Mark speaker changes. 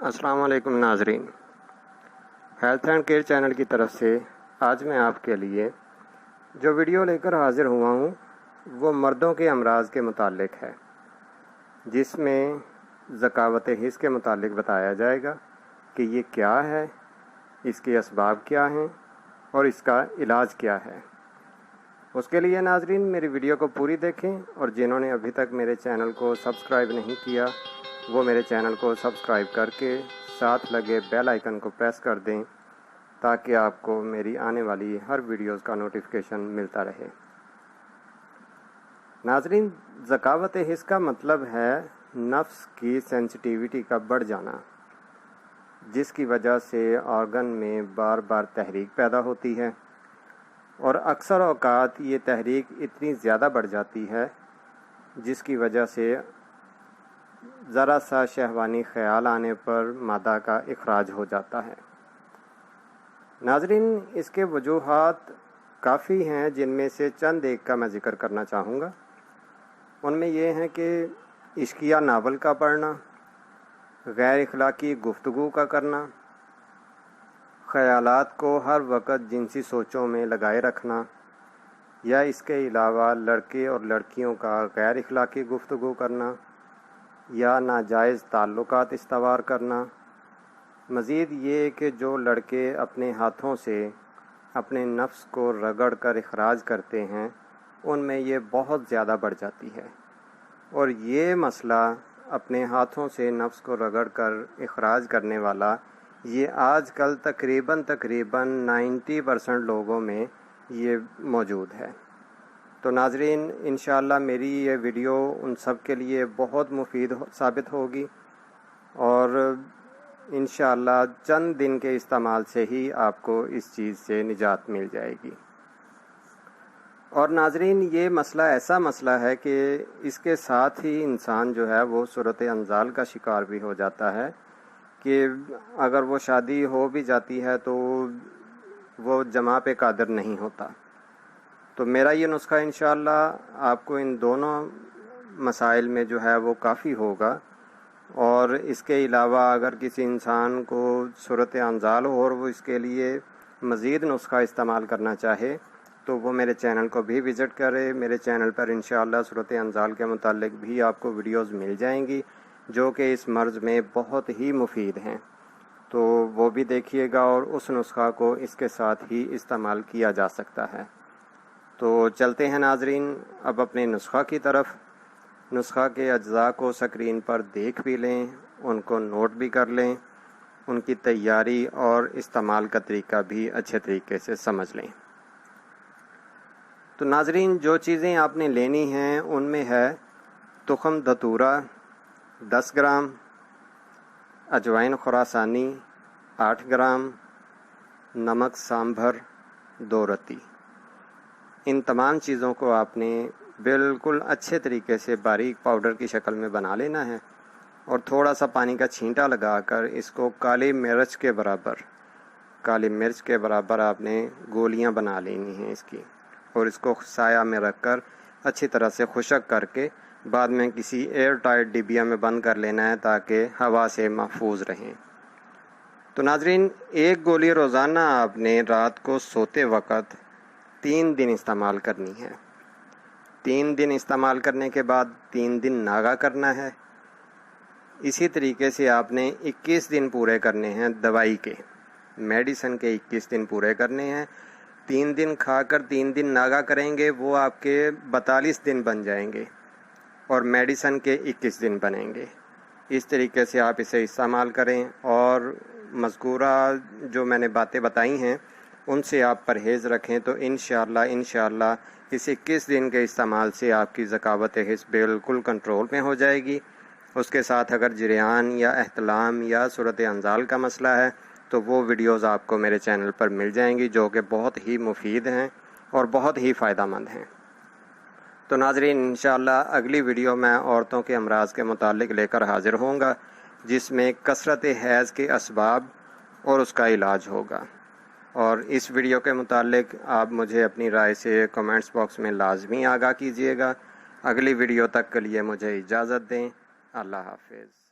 Speaker 1: अस्सलाम वालेकुम नाजरीन, हेल्थ एंड केयर चैनल की तरफ से आज मैं आपके लिए जो वीडियो लेकर हाज़िर हुआ हूँ वो मर्दों के अमराज के मुतालिक है, जिसमें ज़कावत हिस्स के मुतालिक बताया जाएगा कि ये क्या है, इसके असबाब क्या हैं और इसका इलाज क्या है। उसके लिए नाजरीन मेरी वीडियो को पूरी देखें और जिन्होंने अभी तक मेरे चैनल को सब्सक्राइब नहीं किया वो मेरे चैनल को सब्सक्राइब करके साथ लगे बेल आइकन को प्रेस कर दें ताकि आपको मेरी आने वाली हर वीडियोस का नोटिफिकेशन मिलता रहे। नाजरीन, ज़कावत हिस्स का मतलब है नफ्स की सेंसिटिविटी का बढ़ जाना, जिसकी वजह से ऑर्गन में बार बार तहरीक पैदा होती है और अक्सर औक़ात ये तहरीक इतनी ज़्यादा बढ़ जाती है जिसकी वजह से ज़रा सा शहवानी ख़याल आने पर मादा का इखराज हो जाता है। नाज़रीन, इसके वजूहात काफ़ी हैं, जिनमें से चंद एक का मैं ज़िक्र करना चाहूँगा। उनमें ये हैं कि इश्किया नावल का पढ़ना, गैर इखलाकी गुफ्तगू का करना, ख़यालात को हर वक्त जिनसी सोचों में लगाए रखना, या इसके अलावा लड़के और लड़कियों का गैर इखलाकी गुफ्तगू करना या नाजायज़ ताल्लुकात इस्तवार करना। मज़ीद ये कि जो लड़के अपने हाथों से अपने नफ्स को रगड़ कर इखराज करते हैं उनमें ये बहुत ज़्यादा बढ़ जाती है, और ये मसला अपने हाथों से नफ्स को रगड़ कर इखराज करने वाला ये आजकल तकरीबन 90% लोगों में ये मौजूद है। तो नाजरीन, इंशाअल्लाह मेरी ये वीडियो उन सब के लिए बहुत मुफीद साबित होगी और इंशाअल्लाह चंद दिन के इस्तेमाल से ही आपको इस चीज़ से निजात मिल जाएगी। और नाजरीन, ये मसला ऐसा मसला है कि इसके साथ ही इंसान जो है वो सूरत अंजाल का शिकार भी हो जाता है कि अगर वो शादी हो भी जाती है तो वो जमा पे कादिर नहीं होता। तो मेरा ये नुस्खा इंशाअल्लाह आपको इन दोनों मसाइल में जो है वो काफ़ी होगा। और इसके अलावा अगर किसी इंसान को सूरत अंजाल हो और वो इसके लिए मज़ीद नुस्खा इस्तेमाल करना चाहे तो वो मेरे चैनल को भी विज़िट करे। मेरे चैनल पर इंशाअल्लाह सूरत अंजाल के मुतालिक भी आपको वीडियोस मिल जाएंगी जो कि इस मर्ज़ में बहुत ही मुफीद हैं, तो वो भी देखिएगा और उस नुस्खा को इसके साथ ही इस्तेमाल किया जा सकता है। तो चलते हैं नाजरीन अब अपने नुस्खा की तरफ। नुस्खा के अज्जा को स्क्रीन पर देख भी लें, उनको नोट भी कर लें, उनकी तैयारी और इस्तेमाल का तरीका भी अच्छे तरीके से समझ लें। तो नाजरीन, जो चीज़ें आपने लेनी हैं उनमें है तुखम धतूरा 10 ग्राम, अजवाइन खुरासानी 8 ग्राम, नमक सांभर 2 रत्ती। इन तमाम चीज़ों को आपने बिल्कुल अच्छे तरीके से बारीक पाउडर की शक्ल में बना लेना है और थोड़ा सा पानी का छींटा लगाकर इसको काली मिर्च के बराबर आपने गोलियां बना लेनी हैं इसकी, और इसको साया में रखकर अच्छी तरह से खुशक करके बाद में किसी एयर टाइट डिबिया में बंद कर लेना है ताकि हवा से महफूज रहें। तो नाजरीन, एक गोली रोज़ाना आपने रात को सोते वक़्त 3 दिन इस्तेमाल करनी है। 3 दिन इस्तेमाल करने के बाद 3 दिन नागा करना है। इसी तरीके से आपने 21 दिन पूरे करने हैं, दवाई के मेडिसिन के 21 दिन पूरे करने हैं। 3 दिन खाकर 3 दिन नागा करेंगे, वो आपके 42 दिन बन जाएंगे और मेडिसिन के 21 दिन बनेंगे। इस तरीके से आप इसे इस्तेमाल करें और मज़कूरा जो मैंने बातें बताई हैं उनसे आप परहेज़ रखें तो इंशाअल्लाह इस 21 दिन के इस्तेमाल से आपकी ज़कावत हिस्स बिल्कुल कंट्रोल में हो जाएगी। उसके साथ अगर जरियान या एहतलाम या सूरत अंजाल का मसला है तो वो वीडियोज़ आपको मेरे चैनल पर मिल जाएंगी जो कि बहुत ही मुफीद हैं और बहुत ही फ़ायदेमंद हैं। तो नाज़रीन, इंशाअल्लाह अगली वीडियो मैं औरतों के अमराज के मुतालिक लेकर हाज़िर होऊंगा जिसमें कसरत हैज़ के असबाब और उसका इलाज होगा। और इस वीडियो के मुतालिक आप मुझे अपनी राय से कमेंट्स बॉक्स में लाजमी आगाह कीजिएगा। अगली वीडियो तक के लिए मुझे इजाज़त दें। अल्लाह हाफ़िज़।